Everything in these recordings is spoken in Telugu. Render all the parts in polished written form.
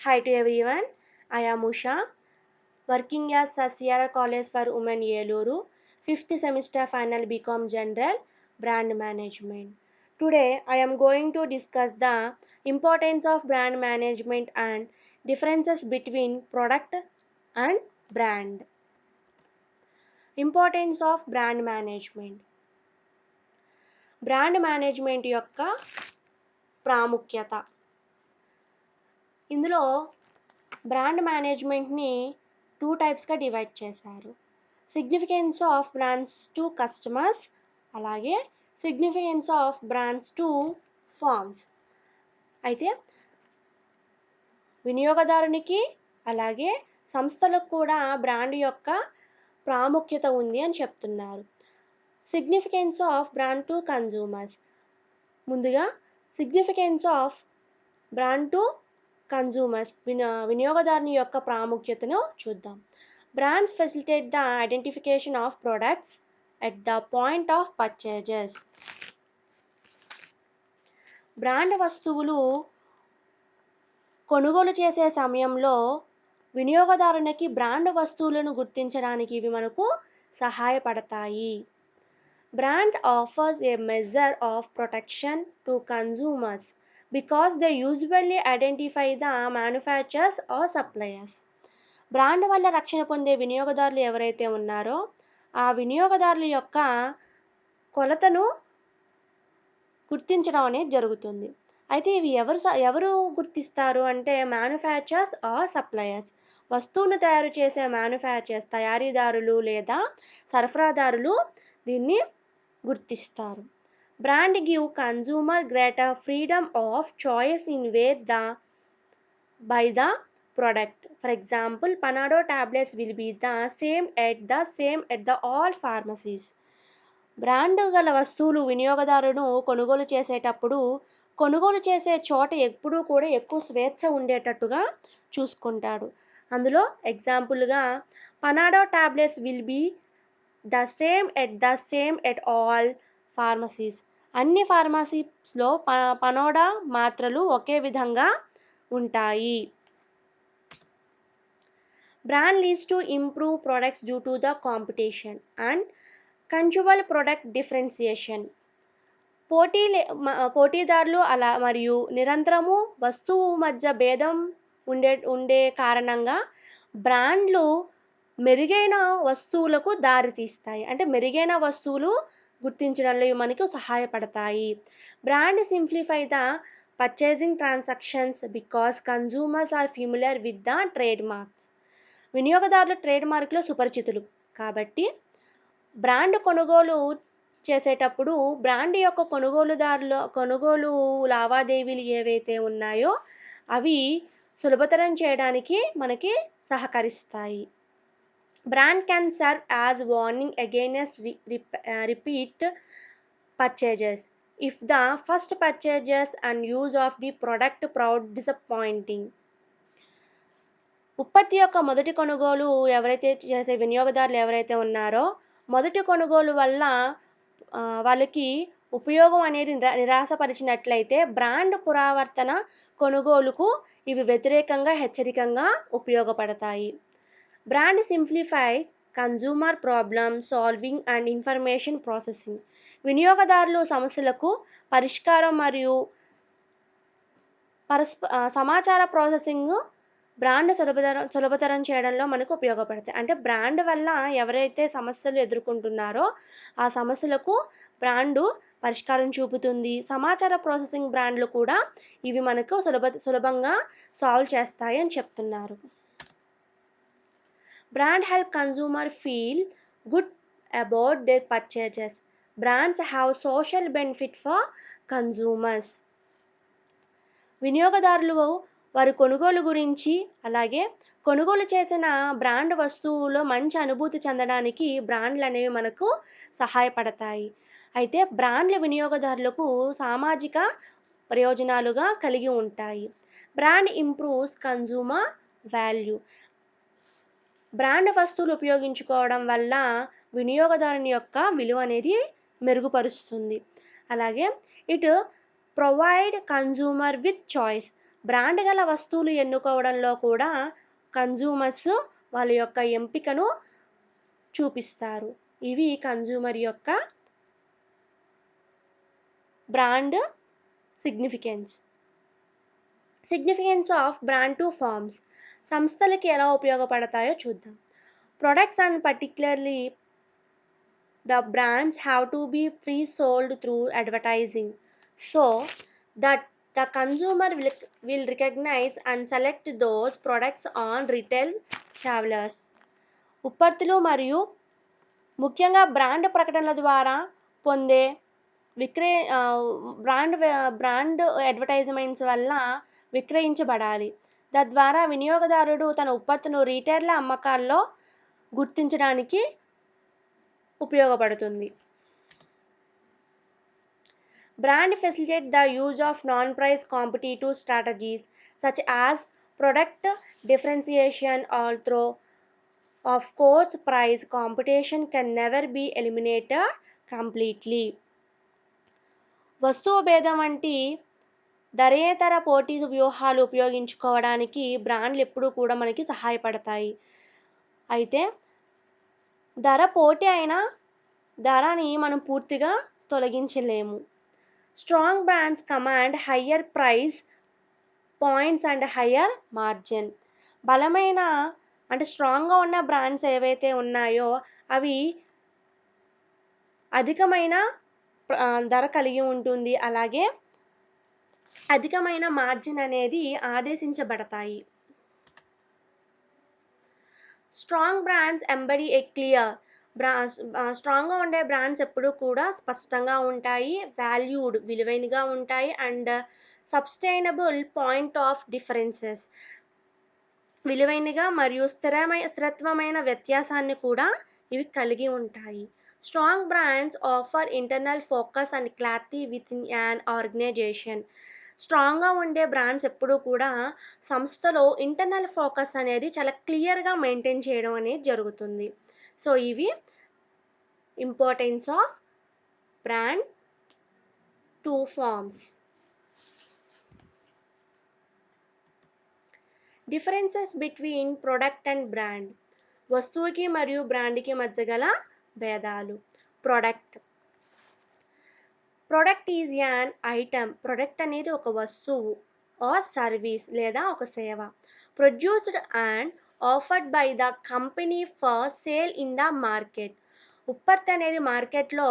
Hi to everyone. I am Usha, working as a Sierra College for Women Yeluru, 5th semester final BCom General Brand Management. Today I am going to discuss the importance of brand management and differences between product and brand. Importance of brand management. Brand management యొక్క ప్రాముఖ్యత. ఇందులో బ్రాండ్ మేనేజ్మెంట్ని టూ టైప్స్గా డివైడ్ చేశారు. Significance of brands to customers, అలాగే significance of brands to firms. అయితే వినియోగదారునికి అలాగే సంస్థలకు కూడా బ్రాండ్ యొక్క ప్రాముఖ్యత ఉంది అని చెప్తున్నారు. Significance of brand to consumers. ముందుగా significance of brand to consumers వినియోగదారుని యొక్క ప్రాముఖ్యతను చూద్దాం. Brands facilitate the identification of products at the point of purchases. Brand వస్తువులు కొనుగోలు చేసే సమయంలో వినియోగదారునికి బ్రాండ్ వస్తువులను గుర్తించడానికి ఇవి మనకు సహాయపడతాయి. Brand offers a measure of protection to consumers because they usually identify the manufacturers or suppliers. Brand వల్ల రక్షణ పొందే వినియోగదారులు ఎవరైతే ఉన్నారో ఆ వినియోగదారుల యొక్క కొలతను గుర్తించడం అనేది జరుగుతుంది. అయితే ఇవి ఎవరు గుర్తిస్తారు అంటే మ్యానుఫ్యాక్చరర్స్ ఆర్ సప్లయర్స్. వస్తువును తయారు చేసే మ్యానుఫ్యాక్చరర్స్, తయారీదారులు లేదా సరఫరాదారులు దీన్ని గుర్తిస్తారు. Brand give consumer greater freedom of choice in where the buy the product. For example, Panado tablets will be the same at the all pharmacies. Brand గల వస్తువులు వినియోగదారును కొనుగోలు చేసేటప్పుడు కొనుగోలు చేసే చోట ఎప్పుడూ కూడా ఎక్కువ స్వేచ్ఛ ఉండేటట్టుగా చూసుకుంటాడు. అందులో ఎగ్జాంపుల్గా Panado tablets will be the same at all pharmacies. అన్ని ఫార్మసీస్లో పనోడా మాత్రలు ఒకే విధంగా ఉంటాయి. Brand leads to improve products due to the competition and continual product differentiation. పోటీదారులు మరియు నిరంతరము వస్తువు మధ్య భేదం ఉండే కారణంగా బ్రాండ్లు మెరుగైన వస్తువులకు దారితీస్తాయి. అంటే మెరుగైన వస్తువులు గుర్తించడంలో ఇవి మనకు సహాయపడతాయి. Brand simplify the purchasing transactions because consumers are familiar with the trade marks. వినియోగదారులు ట్రేడ్ మార్కులు సుపరిచితులు కాబట్టి బ్రాండ్ కొనుగోలు చేసేటప్పుడు బ్రాండ్ యొక్క కొనుగోలు లావాదేవీలు ఏవైతే ఉన్నాయో అవి సులభతరం చేయడానికి మనకి సహకరిస్తాయి. Brand can serve as warning against repeat purchases if the first purchases and use of the product proud disappointing. ఉత్పత్తి యొక్క మొదటి కొనుగోలు ఎవరైతే చేసే వినియోగదారులు ఎవరైతే ఉన్నారో మొదటి కొనుగోలు వల్ల వాళ్ళకి ఉపయోగం అనేది నిరాశపరిచినట్లయితే బ్రాండ్ పునరావర్తన కొనుగోలుకు ఇవి వ్యతిరేకంగా హెచ్చరికంగా ఉపయోగపడతాయి. Brand simplify consumer problem solving and information processing. వినియోగదారులు సమస్యలకు పరిష్కారం మరియు సమాచార ప్రాసెసింగ్ బ్రాండ్ సులభతరం చేయడంలో మనకు ఉపయోగపడతాయి. అంటే బ్రాండ్ వల్ల ఎవరైతే సమస్యలు ఎదుర్కొంటున్నారో ఆ సమస్యలకు బ్రాండు పరిష్కారం చూపుతుంది. సమాచార ప్రాసెసింగ్ బ్రాండ్లు కూడా ఇవి మనకు సులభంగా సాల్వ్ చేస్తాయి అని చెప్తున్నారు. Brand help consumer feel good about their purchases. Brands have social benefit for consumers. వినియోగదారులు వారి కొనుగోలు గురించి అలాగే కొనుగోలు చేసిన బ్రాండ్ వస్తువులో మంచి అనుభూతి చెందడానికి బ్రాండ్లు అనేవి మనకు సహాయపడతాయి. అయితే బ్రాండ్ల వినియోగదారులకు సామాజిక ప్రయోజనాలుగా కలిగి ఉంటాయి. Brand improves consumer value. Brand వస్తువులు ఉపయోగించుకోవడం వల్ల వినియోగదారుని యొక్క విలువ అనేది మెరుగుపరుస్తుంది. అలాగే it provide consumer with choice. Brand గల వస్తువులు ఎన్నుకోవడంలో కూడా కన్జ్యూమర్స్ వాళ్ళ యొక్క ఎంపికను చూపిస్తారు. ఇవి కన్జ్యూమర్ యొక్క brand significance. Significance of brand to firms. సంస్థలకి ఎలా ఉపయోగపడతాయో చూద్దాం. Products and particularly the brands have to be pre-sold through advertising so that the consumer will recognize and select those products on retail shelves. ఉత్పత్తులు మరియు ముఖ్యంగా బ్రాండ్ ప్రకటనల ద్వారా పొందే విక్రయ బ్రాండ్ అడ్వర్టైజ్మెంట్స్ వల్ల విక్రయించబడాలి. తద్వారా వినియోగదారుడు తన ఉత్పత్తును రీటైల్ అమ్మకాల్లో గుర్తించడానికి ఉపయోగపడుతుంది. Brand facilitate the use of non-price competitive strategies such as product differentiation, although of course price competition can never be eliminated completely. వస్తువు భేదం వంటి ధరేతర పోటీ వ్యూహాలు ఉపయోగించుకోవడానికి బ్రాండ్లు ఎప్పుడూ కూడా మనకి సహాయపడతాయి. అయితే ధర పోటీ అయిన ధరని మనం పూర్తిగా తొలగించలేము. Strong brands command higher price points and higher margin. బలమైన అంటే స్ట్రాంగ్గా ఉన్న బ్రాండ్స్ ఏవైతే ఉన్నాయో అవి అధికమైన ధర కలిగి ఉంటుంది. అలాగే అధికమైన మార్జిన్ అనేది ఆదేశించబడతాయి. స్ట్రాంగ్ బ్రాండ్స్ ఎంబడీ ఏ క్లియర్ స్ట్రాంగ్గా ఉండే బ్రాండ్స్ ఎప్పుడూ కూడా స్పష్టంగా ఉంటాయి, వాల్యూడ్ విలువైనగా ఉంటాయి and sustainable point of differences విలువైనగా మరియు స్థిరత్వమైన వ్యత్యాసాన్ని కూడా ఇవి కలిగి ఉంటాయి. Strong brands offer internal focus and clarity within an organisation. స్ట్రాంగ్గా ఉండే బ్రాండ్స్ ఎప్పుడూ కూడా సంస్థలో ఇంటర్నల్ ఫోకస్ అనేది చాలా క్లియర్గా మెయింటైన్ చేయడం అనేది జరుగుతుంది. సో ఇవి importance of brand to firms. Differences between product and brand. వస్తువుకి మరియు బ్రాండ్కి మధ్య గల భేదాలు. Product is an item. Product అనేది ఒక వస్తువు ఆర్ సర్వీస్ లేదా ఒక సేవ. Produced and offered by the company for sale in the market. ఉత్పత్తి అనేది మార్కెట్లో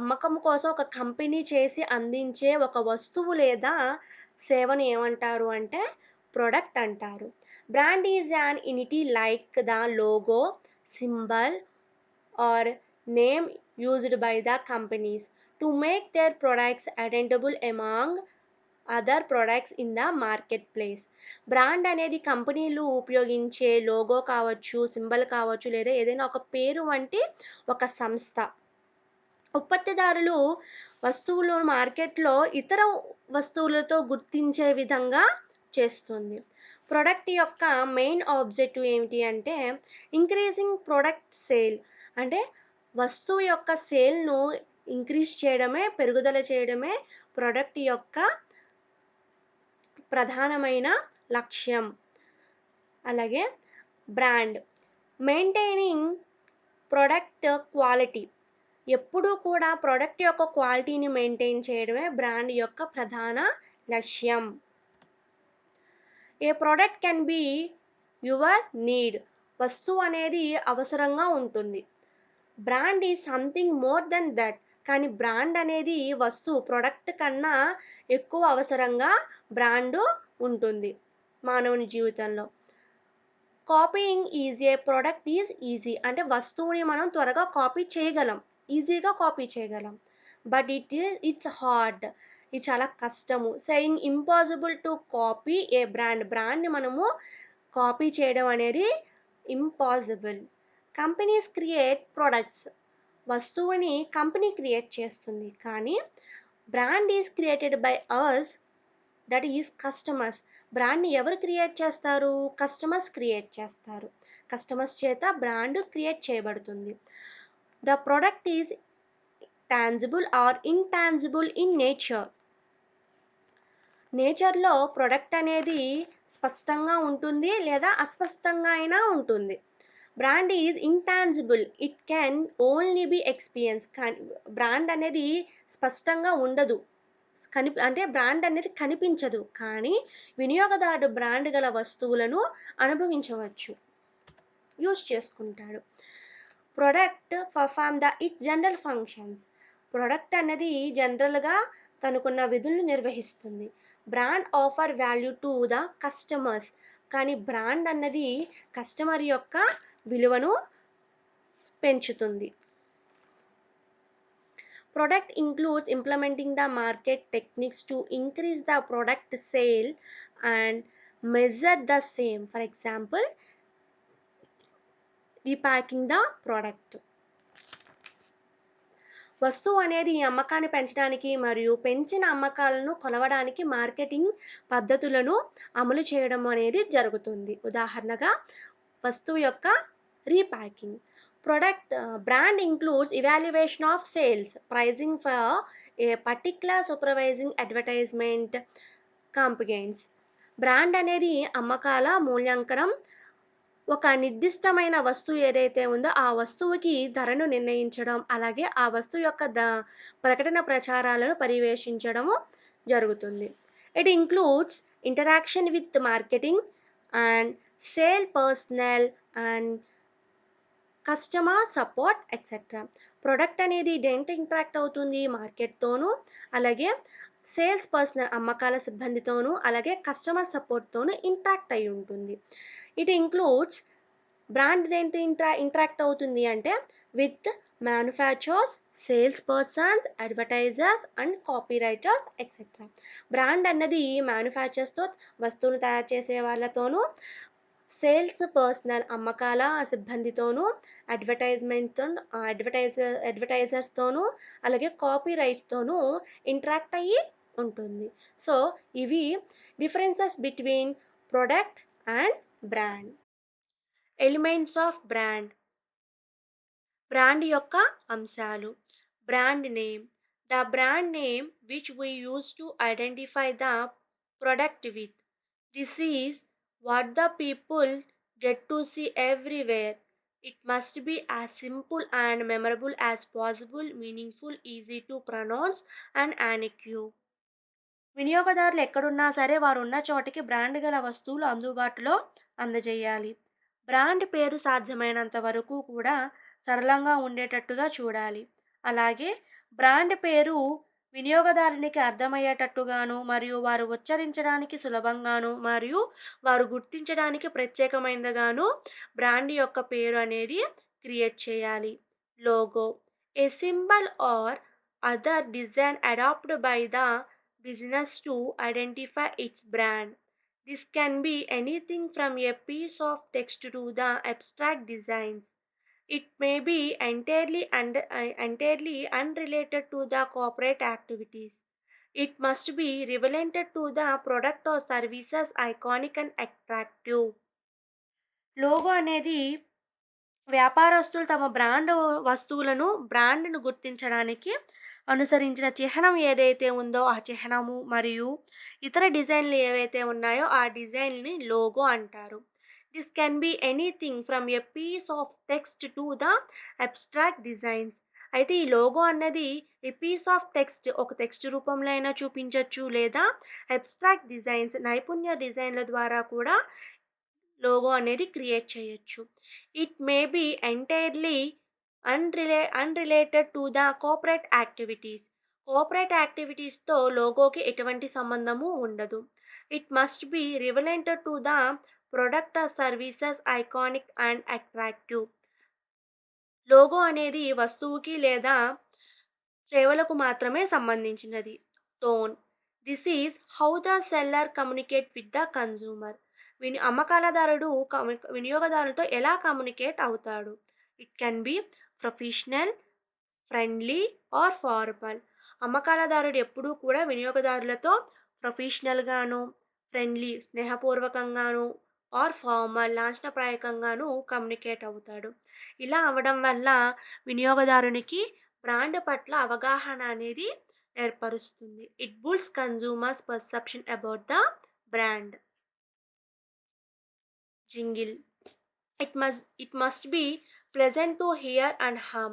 అమ్మకం కోసం ఒక కంపెనీ చేసి అందించే ఒక వస్తువు లేదా సేవను ఏమంటారు అంటే ప్రొడక్ట్ అంటారు. Brand is an entity like the logo, symbol or name used by the companies to make their products identifiable among other products in the marketplace. Brand అనేది కంపెనీలు ఉపయోగించే లోగో కావచ్చు, సింబల్ కావచ్చు లేదా ఏదైనా ఒక పేరు వంటి ఒక సంస్థ. ఉత్పత్తిదారులు వస్తువులు మార్కెట్లో ఇతర వస్తువులతో గుర్తించే విధంగా చేస్తుంది. ప్రొడక్ట్ యొక్క మెయిన్ ఆబ్జెక్టివ్ ఏమిటి అంటే ఇంక్రీజింగ్ ప్రొడక్ట్ సేల్. అంటే వస్తువు యొక్క సేల్ను ఇంక్రీజ్ చేయడమే, పెరుగుదల చేయడమే ప్రొడక్ట్ యొక్క ప్రధానమైన లక్ష్యం. అలాగే బ్రాండ్ మెయింటైనింగ్ ప్రొడక్ట్ క్వాలిటీ. ఎప్పుడూ కూడా ప్రొడక్ట్ యొక్క క్వాలిటీని మెయింటైన్ చేయడమే బ్రాండ్ యొక్క ప్రధాన లక్ష్యం. A product can be your need. వస్తువు అనేది అవసరంగా ఉంటుంది. Brand is something more than that. కానీ బ్రాండ్ అనేది వస్తువు ప్రొడక్ట్ కన్నా ఎక్కువ అవసరంగా బ్రాండు ఉంటుంది మానవుని జీవితంలో. Copying is a product is easy. అంటే వస్తువుని మనం త్వరగా కాపీ చేయగలం, ఈజీగా కాపీ చేయగలం. But it's hard. ఇది చాలా కష్టము. Saying impossible to copy a బ్రాండ్ని మనము కాపీ చేయడం అనేది ఇంపాసిబుల్. Companies create products. వస్తువుని కంపెనీ క్రియేట్ చేస్తుంది, కానీ brand is created by ours, that is customers. బ్రాండ్ని ఎవరు క్రియేట్ చేస్తారు? కస్టమర్స్ క్రియేట్ చేస్తారు. కస్టమర్స్ చేత బ్రాండ్ క్రియేట్ చేయబడుతుంది. The product is tangible or intangible in nature. నేచర్‌లో ప్రొడక్ట్ అనేది స్పష్టంగా ఉంటుంది లేదా అస్పష్టంగా అయినా ఉంటుంది. Brand is intangible. It can only be experience. కానీ బ్రాండ్ అనేది స్పష్టంగా ఉండదు. అంటే బ్రాండ్ అనేది కనిపించదు. కానీ వినియోగదారుడు బ్రాండ్ గల వస్తువులను అనుభవించవచ్చు. యూజ్ చేసుకుంటాడు. Product perform the it's general functions. Product అనేది జనరల్‌గా తనకున్న విధులను నిర్వహిస్తుంది. Brand offer value to the customers. కానీ బ్రాండ్ అన్నది కస్టమర్ యొక్క విలువను పెంచుతుంది. Product includes implementing the market techniques to increase the product sale and measure the same. For example, repacking the product. వస్తువు అనేది అమ్మకాన్ని పెంచడానికి మరియు పెంచిన అమ్మకాలను కొలవడానికి మార్కెటింగ్ పద్ధతులను అమలు చేయడం అనేది జరుగుతుంది. ఉదాహరణగా వస్తువు యొక్క repacking. Product brand includes evaluation of sales, pricing for a particular supervising advertisement campaigns. Brand అనేది అమ్మకాల మూల్యాంకనం, ఒక నిర్దిష్టమైన వస్తువు ఏదైతే ఉందో ఆ వస్తువుకి ధరను నిర్ణయించడం, అలాగే ఆ వస్తువు యొక్క ప్రకటన ప్రచారాలను పర్యవేక్షించడము జరుగుతుంది. It includes interaction with marketing and sale personal and customer support etcetera. Product అనేది దేంతో ఇంటరాక్ట్ అవుతుంది? మార్కెట్‌తోనూ, అలాగే సేల్స్ పర్సనల్ అమ్మకాల సిబ్బందితోనూ, అలాగే కస్టమర్ సపోర్ట్‌తోనూ ఇంటరాక్ట్ అయ్యి ఉంటుంది. ఇట్ ఇంక్లూడ్స్ బ్రాండ్ దేంతో ఇంటరాక్ట్ అవుతుంది అంటే with manufacturers, sales persons, advertisers and copy writers etcetera. Brand అన్నది మ్యానుఫ్యాక్చరర్స్‌తో, వస్తువును తయారు చేసే వాళ్ళతోనూ, సేల్స్ పర్సనల్ అమ్మకాల సిబ్బందితోనూ, అడ్వర్టైజర్స్తోనూ, అలాగే కాపీ రైట్స్తోనూ ఇంటరాక్ట్ అయ్యి ఉంటుంది. సో, ఇవి differences between product and brand. Elements of brand. Brand యొక్క అంశాలు. Brand name. The brand name which we use to identify the product with. This is what the people get to see everywhere. It must be as simple and memorable as possible, meaningful, easy to pronounce and unique. వినియోగదారులు ఎక్కడున్నా సరే వారున్న చోటికి బ్రాండ్ గల వస్తువులు అందుబాటులో అందజేయాలి. బ్రాండ్ పేరు సాధ్యమైనంత వరకు కూడా సరళంగా ఉండేటట్టుగా చూడాలి. అలాగే బ్రాండ్ పేరు వినియోగదారునికి అర్థమయ్యేటట్టుగాను, మరియు వారు ఉచ్చరించడానికి సులభంగాను, మరియు వారు గుర్తించడానికి ప్రత్యేకమైనదిగాను బ్రాండ్ యొక్క పేరు అనేది క్రియేట్ చేయాలి. Logo. A symbol or other design adapted by the business to identify its brand. This can be anything from a piece of text to the abstract designs. It may be entirely unrelated to the corporate activities. It must be relevant to the product or services, iconic and attractive. Logo అనేది వ్యాపారస్తులు తమ బ్రాండ్‌ను గుర్తించడానికి అనుసరించిన చిహ్నం ఏదైతే ఉందో ఆ చిహ్నము మరియు ఇతర డిజైన్‌లు ఏవైతే ఉన్నాయో ఆ డిజైన్‌ని లోగో అంటారు. This can be anything from a piece of text to the abstract designs. అయితే ఈ లోగో అన్నది ఈ పీస్ ఆఫ్ టెక్స్ట్ ఒక టెక్స్ట్ రూపంలో అయినా చూపించొచ్చు, లేదా అబ్స్ట్రాక్ట్ డిజైన్స్ నైపుణ్య డిజైన్‌ల ద్వారా కూడా లోగో అనేది క్రియేట్ చేయొచ్చు. It may be entirely unrelated to the corporate activities. Corporate యాక్టివిటీస్‌తో లోగోకి ఎటువంటి సంబంధము ఉండదు. It must be relevant to the product or services, iconic and attractive. Logo అనేది వస్తువుకి లేదా సేవలకు మాత్రమే సంబంధించినది. Tone. This is how the seller communicate with the consumer. అమ్మకాలదారుడు వినియోగదారులతో ఎలా కమ్యూనికేట్ అవుతాడు. It can be professional, friendly or formal. అమ్మకాలదారుడు ఎప్పుడూ కూడా వినియోగదారులతో ప్రొఫెషనల్‌గాను, ఫ్రెండ్లీ స్నేహపూర్వకంగాను, ఆర్ ఫార్మల్ లాంఛనప్రాయకంగాను కమ్యూనికేట్ అవుతాడు. ఇలా అవ్వడం వల్ల వినియోగదారునికి బ్రాండ్ పట్ల అవగాహన అనేది ఏర్పరుస్తుంది. It builds consumers perception about the brand. Jingle. It must be pleasant to hear and hum,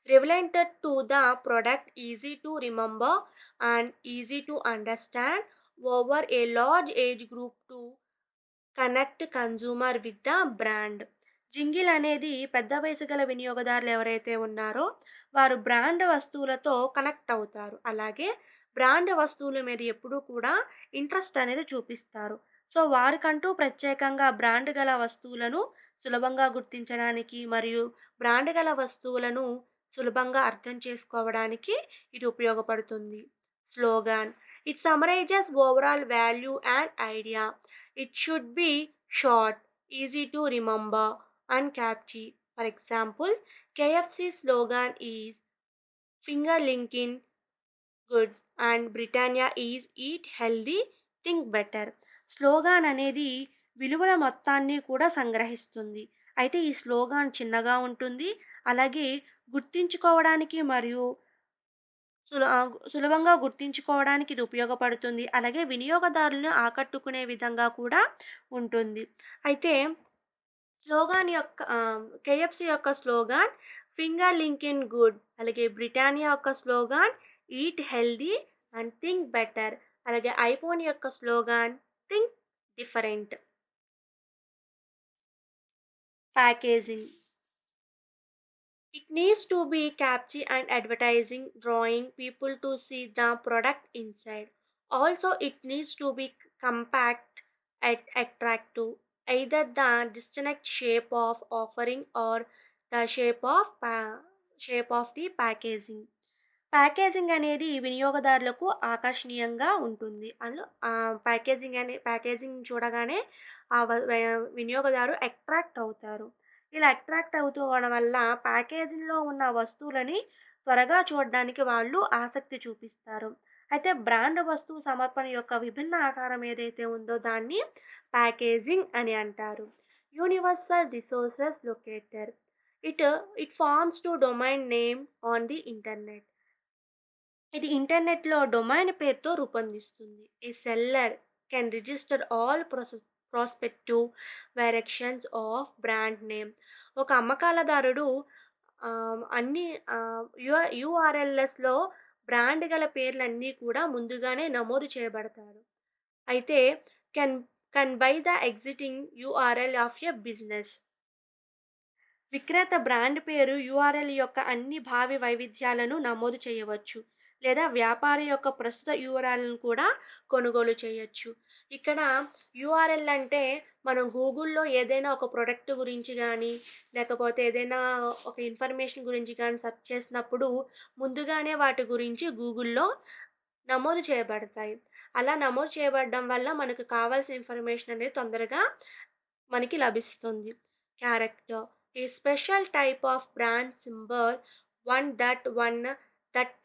related to the product, easy to remember and easy to understand over a large age group to connect consumer with the brand. Jingle అనేది పెద్ద వయసు గల వినియోగదారులు ఎవరైతే ఉన్నారో వారు బ్రాండ్ వస్తువులతో కనెక్ట్ అవుతారు. అలాగే బ్రాండ్ వస్తువుల మీద ఎప్పుడూ కూడా ఇంట్రెస్ట్ అనేది చూపిస్తారు. సో వారికంటూ ప్రత్యేకంగా బ్రాండ్ గల వస్తువులను సులభంగా గుర్తించడానికి మరియు బ్రాండ్ గల వస్తువులను సులభంగా అర్థం చేసుకోవడానికి ఇది ఉపయోగపడుతుంది. Slogan. It summarises overall value and idea. It should be short, easy to remember, and catchy. For example, KFC slogan is finger licking good and Britannia is eat healthy, think better. Slogan అనేది విలువల మొత్తాన్ని కూడా సంగ్రహిస్తుంది. అయితే ఈ స్లోగాన్ చిన్నగా ఉంటుంది. అలాగే గుర్తించుకోవడానికి మరియు సులభంగా గుర్తించుకోవడానికి ఇది ఉపయోగపడుతుంది. అలాగే వినియోగదారులను ఆకట్టుకునే విధంగా కూడా ఉంటుంది. అయితే కేఎఫ్‌సి యొక్క స్లోగాన్ ఫింగర్ లింకింగ్ గుడ్. అలాగే బ్రిటానియా యొక్క slogan eat healthy and think better. అలాగే ఐఫోన్ యొక్క slogan think different. Packaging. It needs to be catchy and advertising, drawing people to see the product inside. Also, it needs to be compact and attractive, either the distinct shape of offering or the shape of the packaging. Packaging అనేది వినియోగదారులకు ఆకర్షణీయంగా ఉంటుంది. ప్యాకేజింగ్ చూడగానే వినియోగదారు అట్రాక్ట్ అవుతారు. ఇలా అట్రాక్ట్ అవుతూ వల్ల ప్యాకేజింగ్‌లో ఉన్న వస్తువులని త్వరగా చూడడానికి వాళ్ళు ఆసక్తి చూపిస్తారు. అయితే బ్రాండ్ వస్తువు సమర్పణ యొక్క విభిన్న ఆకారం ఏదైతే ఉందో దాన్ని ప్యాకేజింగ్ అని అంటారు. Universal resources locator. It it forms to domain name on the internet. ఇది ఇంటర్నెట్‌లో డొమైన్ పేరుతో రూపొందిస్తుంది. A seller can register all prospective variations of brand name. ఒక అమ్మకాలదారుడు అన్ని యూఆర్ఎల్ఎస్‌లో బ్రాండ్ గల పేర్లన్నీ కూడా ముందుగానే నమోదు చేయబడతారు. అయితే can can buy the exiting URL of a business. విక్రేత బ్రాండ్ పేరు యూఆర్ఎల్ యొక్క అన్ని భావి వైవిధ్యాలను నమోదు చేయవచ్చు లేదా వ్యాపారి యొక్క ప్రస్తుత యూఆర్ఎల్ను కూడా కొనుగోలు చేయొచ్చు. ఇక్కడ యూఆర్ఎల్ అంటే మనం గూగుల్లో ఏదైనా ఒక ప్రొడక్ట్ గురించి కానీ లేకపోతే ఏదైనా ఒక ఇన్ఫర్మేషన్ గురించి కానీ సెర్చ్ చేసినప్పుడు ముందుగానే వాటి గురించి గూగుల్లో నమోదు చేయబడతాయి. అలా నమోదు చేయబడడం వల్ల మనకు కావాల్సిన ఇన్ఫర్మేషన్ అనేది తొందరగా మనకి లభిస్తుంది. Character. A special type of brand symbol, one that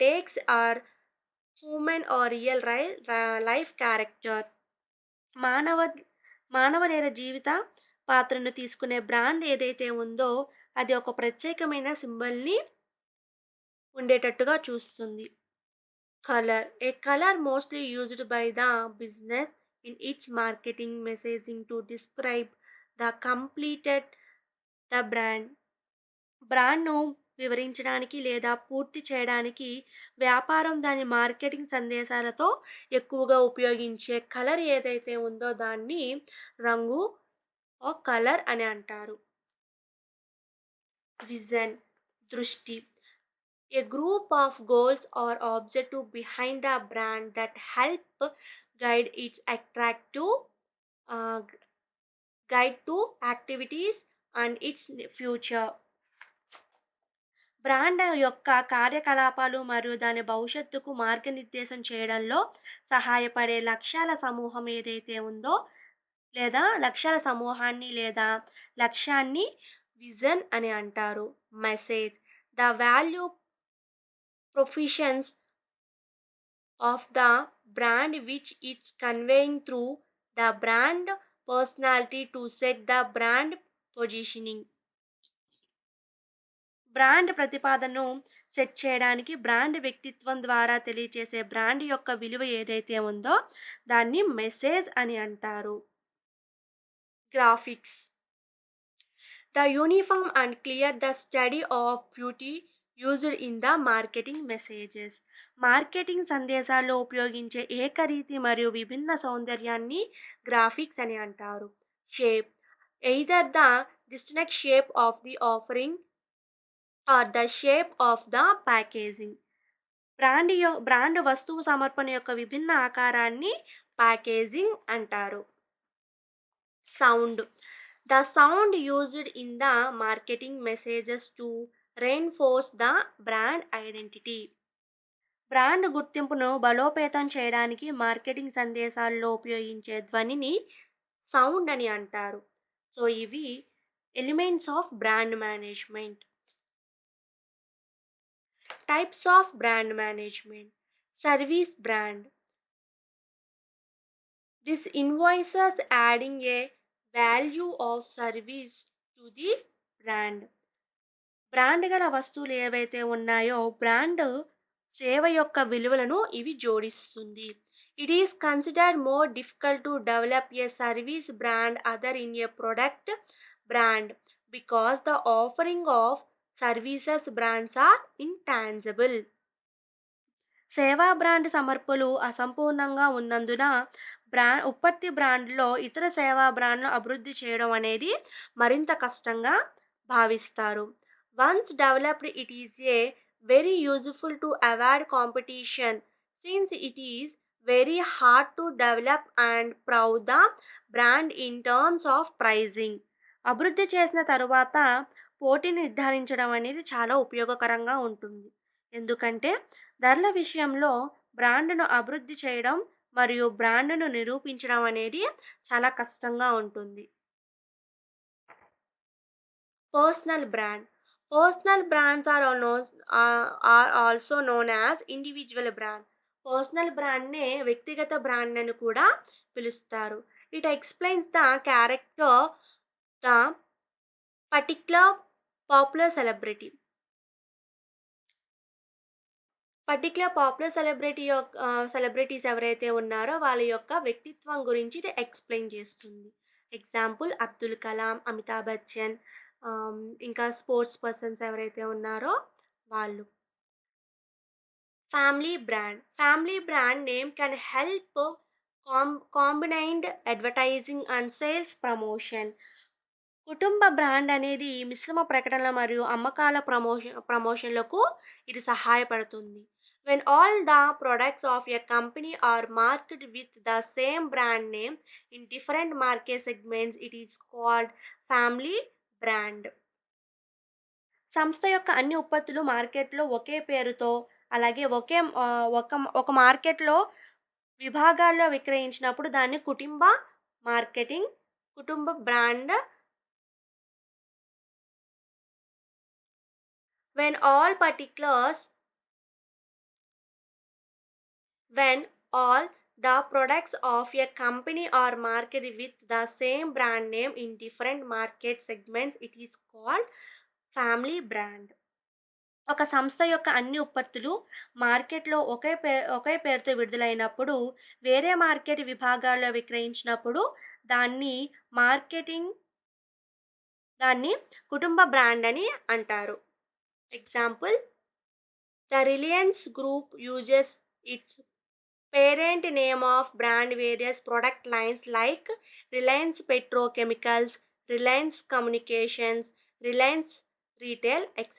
takes our human or real life character. మానవ మానవ లేదా జీవిత పాత్రను తీసుకునే బ్రాండ్ ఏదైతే ఉందో అది ఒక ప్రత్యేకమైన సింబల్ని ఉండేటట్టుగా చూస్తుంది. Colour. A color mostly used by the business in its marketing messaging to describe the completed the brand. బ్రాండ్‌ను వివరించడానికి లేదా పూర్తి చేయడానికి వ్యాపారం దాని మార్కెటింగ్ సందేశాలతో ఎక్కువగా ఉపయోగించే కలర్ ఏదైతే ఉందో దాన్ని రంగు కలర్ అని అంటారు. విజన్. దృష్టి. A group of goals or objective behind the brand that help guide its attractive uh, guide to activities and its future. Brand యొక్క కార్యకలాపాలు మరియు దాని భవిష్యత్తుకు మార్గనిర్దేశం చేయడంలో సహాయపడే లక్ష్యాల సమూహం ఏదైతే ఉందో లేదా లక్ష్యాల సమూహాన్ని లేదా లక్ష్యాన్ని విజన్ అని అంటారు. Message. The value propositions of the brand which it's conveying through the brand personality to set the brand positioning. Brand ప్రతిపాదనను సెట్ చేయడానికి బ్రాండ్ వ్యక్తిత్వం ద్వారా తెలియచేసే బ్రాండ్ యొక్క విలువ ఏదైతే ఉందో దాన్ని మెసేజ్ అని అంటారు. Graphics. The uniform and clear the study of beauty used in the marketing messages. Marketing సందేశాల్లో ఉపయోగించే ఏకరీతి మరియు విభిన్న సౌందర్యాన్ని గ్రాఫిక్స్ అని అంటారు. Shape. Either the distinct shape of the offering or the shape of the packaging. Brand వస్తువు సమర్పణ యొక్క విభిన్న ఆకారాన్ని ప్యాకేజింగ్ అంటారు. Sound. The sound used in the marketing messages to reinforce the brand identity. Brand గుర్తింపును బలోపేతం చేయడానికి మార్కెటింగ్ సందేశాల్లో ఉపయోగించే ధ్వనిని సౌండ్ అని అంటారు. సో ఇవి elements of brand management. Types of brand management. Service brand. This invoices adding a value of service to the brand. Brand గల వస్తువులు ఏవైతే ఉన్నాయో బ్రాండ్ సేవ యొక్క విలువలను ఇవి జోడిస్తుంది. It is considered more difficult to develop a service brand other in a product brand because the offering of services brands are intangible. సేవా బ్రాండ్ సమర్పణలు అసంపూర్ణంగా ఉన్నందున ఉత్పత్తి బ్రాండ్లో ఇతర సేవా బ్రాండ్లు అభివృద్ధి చేయడం అనేది మరింత కష్టంగా భావిస్తారు. Once developed it is a very useful to avoid competition since it is very hard to develop and proud the brand in terms of pricing. అభివృద్ధి చేసిన తరువాత పోటీని నిర్ధారించడం అనేది చాలా ఉపయోగకరంగా ఉంటుంది. ఎందుకంటే ధరల విషయంలో బ్రాండ్ను అభివృద్ధి చేయడం మరియు బ్రాండ్ను నిరూపించడం అనేది చాలా కష్టంగా ఉంటుంది. Personal brand. Personal brands are also known as individual brand. Personal బ్రాండ్నే వ్యక్తిగత బ్రాండ్ అని కూడా పిలుస్తారు. It explains the character the particular popular celebrity. Celebrities ఎవరైతే ఉన్నారో వాళ్ళ యొక్క వ్యక్తిత్వం గురించి ఇది ఎక్స్ప్లెయిన్ చేస్తుంది. ఎగ్జాంపుల్ అబ్దుల్ కలాం, అమితాబ్ బచ్చన్, ఇంకా స్పోర్ట్స్ పర్సన్స్ ఎవరైతే ఉన్నారో వాళ్ళు. Family brand. Family brand name can help combined advertising and sales promotion. కుటుంబ బ్రాండ్ అనేది మిశ్రమ ప్రకటనల మరియు అమ్మకాల ప్రమోషన్లకు ఇది సహాయపడుతుంది. When all the products of a company are marketed with the same brand name in different market segments, it is called family brand. సంస్థ యొక్క అన్ని ఉత్పత్తులు మార్కెట్లో ఒకే పేరుతో అలాగే ఒక మార్కెట్లో విభాగాల్లో విక్రయించినప్పుడు దాన్ని కుటుంబ brand. When all the products of a company are marketed with the same brand name in different market segments, it is called family brand. ఒక సంస్థ యొక్క అన్ని ఉత్పత్తులు మార్కెట్లో ఒకే పేరుతో విడుదలైనప్పుడు వేరే మార్కెట్ విభాగాల్లో విక్రయించినప్పుడు దాన్ని కుటుంబ బ్రాండ్ అని అంటారు. Example, the Reliance group uses it's parent name of brand various product lines like Reliance Petrochemicals, Reliance Communications, Reliance Retail, etc.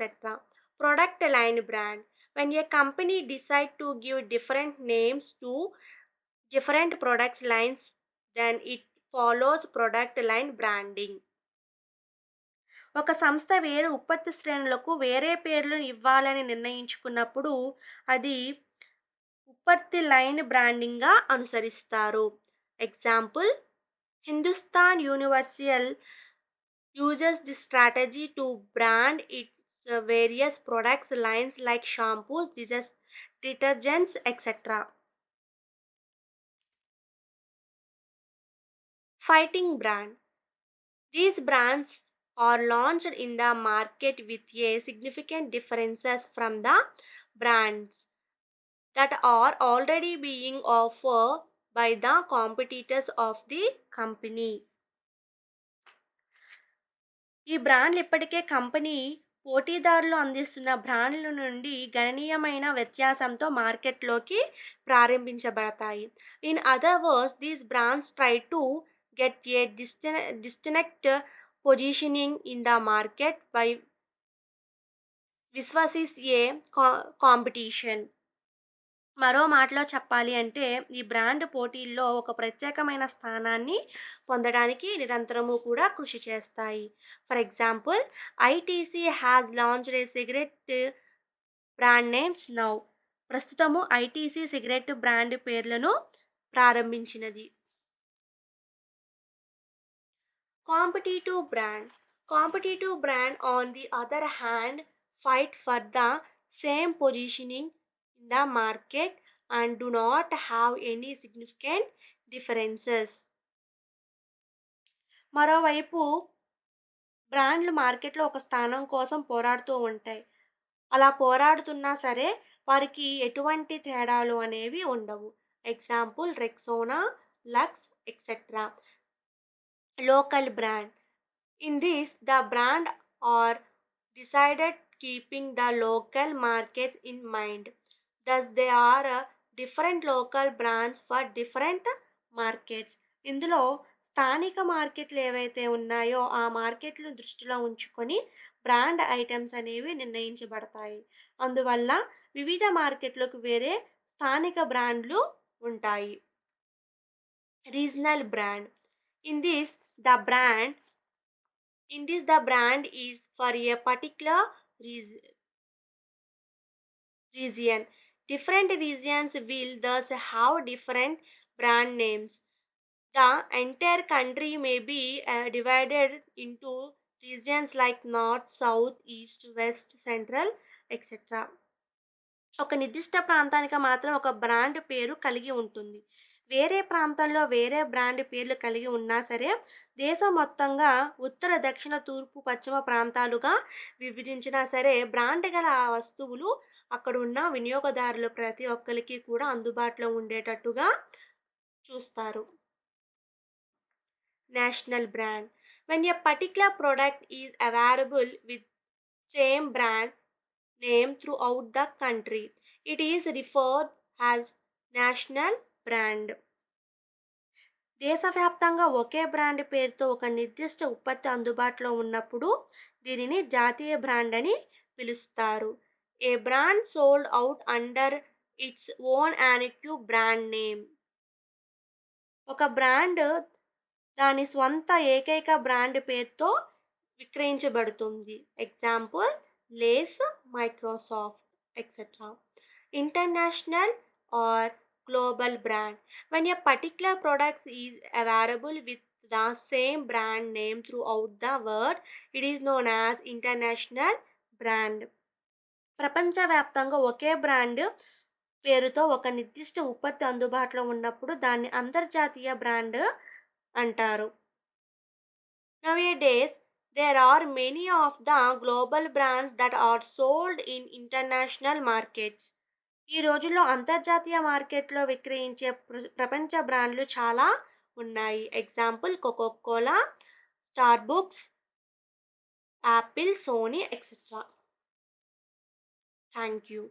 Product line brand. When a company decide to give different names to different product lines, then it follows product line branding. ఒక సంస్థ వేరే ఉత్పత్తి శ్రేణులకు వేరే పేర్లను ఇవ్వాలని నిర్ణయించుకున్నప్పుడు అది ఉత్పత్తి లైన్ బ్రాండింగ్గా అనుసరిస్తారు. Example, Hindustan universal uses the strategy to brand it's various products lines like shampoos, detergents, etcetera. Fighting brand. These brands are launched in the market with a significant differences from the brands that are already being offered by the competitors of the company. ఈ బ్రాండ్లు ఇప్పటికే కంపెనీ పోటీదారులు అందిస్తున్న బ్రాండ్ల నుండి గణనీయమైన వ్యత్యాసంతో మార్కెట్లోకి ప్రారంభించబడతాయి. In other words, these brands try to get a distinct positioning in the market by విశ్వసిస్ ఏ కాంపిటీషన్. మరో మాటలో చెప్పాలి అంటే ఈ బ్రాండ్ పోటీల్లో ఒక ప్రత్యేకమైన స్థానాన్ని పొందడానికి నిరంతరము కూడా కృషి చేస్తాయి. For example, ITC has launched a cigarette brand names now. ప్రస్తుతము ఐటీసీ సిగరెట్ బ్రాండ్ పేర్లను ప్రారంభించినది. Competitive brand. Competitive brand, on the other hand, fight for the same positioning in the market and do not have any significant differences. మరోవైపు బ్రాండ్లు మార్కెట్లో ఒక స్థానం కోసం పోరాడుతూ ఉంటాయి. అలా పోరాడుతున్నా సరే వారికి ఎటువంటి తేడాలు అనేవి ఉండవు. Example Rexona, Lux etcetera. Local brand. In this, the brand are decided keeping the local market in mind. Thus, there are different local brands for different markets. ఇందులో స్థానిక మార్కెట్లు ఏవైతే ఉన్నాయో ఆ మార్కెట్లను దృష్టిలో ఉంచుకొని బ్రాండ్ ఐటమ్స్ అనేవి నిర్ణయించబడతాయి. అందువల్ల వివిధ మార్కెట్లకు వేరే స్థానిక బ్రాండ్లు ఉంటాయి. Regional brand. In this, the brand is for a particular region. Different regions will thus have different brand names. The entire country may be divided into regions like north, south, east, west, central, etc. ఒక నిర్దిష్ట ప్రాంతానికి మాత్రం ఒక బ్రాండ్ పేరు కలిగి ఉంటుంది. వేరే ప్రాంతంలో వేరే బ్రాండ్ పేర్లు కలిగి ఉన్నా సరే దేశం మొత్తంగా ఉత్తర, దక్షిణ, తూర్పు, పశ్చిమ ప్రాంతాలుగా విభజించినా సరే బ్రాండ్ గల ఆ వస్తువులు అక్కడ ఉన్న వినియోగదారులు ప్రతి ఒక్కరికి కూడా అందుబాటులో ఉండేటట్టుగా చూస్తారు. National brand. When a particular product is available with same brand name throughout the country, it is referred as national brand. దేశవ్యాప్తంగా ఒకే బ్రాండ్ పేరుతో ఒక నిర్దిష్ట ఉత్పత్తి అందుబాటులో ఉన్నప్పుడు దీనిని జాతీయ బ్రాండ్ అని పిలుస్తారు. A brand sold out under its own active brand name. ఒక బ్రాండ్ దాని స్వంత ఏకైక బ్రాండ్ పేరుతో విక్రయించబడుతుంది. Example Lay's, Microsoft etcetera. International or global brand. When a particular product is available with the same brand name throughout the world, it is known as international brand. ప్రపంచవ్యాప్తంగా ఒకే బ్రాండ్ పేరుతో ఒక నిర్దిష్ట ఉత్పత్తి అందుబాటులో ఉన్నప్పుడు దాన్ని అంతర్జాతీయ బ్రాండ్ అంటారు. Nowadays, there are many of the global brands that are sold in international markets. ఈ రోజుల్లో అంతర్జాతీయ మార్కెట్లో విక్రయించే ప్రపంచ బ్రాండ్లు చాలా ఉన్నాయి. Example Coca Cola, Starbucks, Apple, Sony etcetera. Thank you.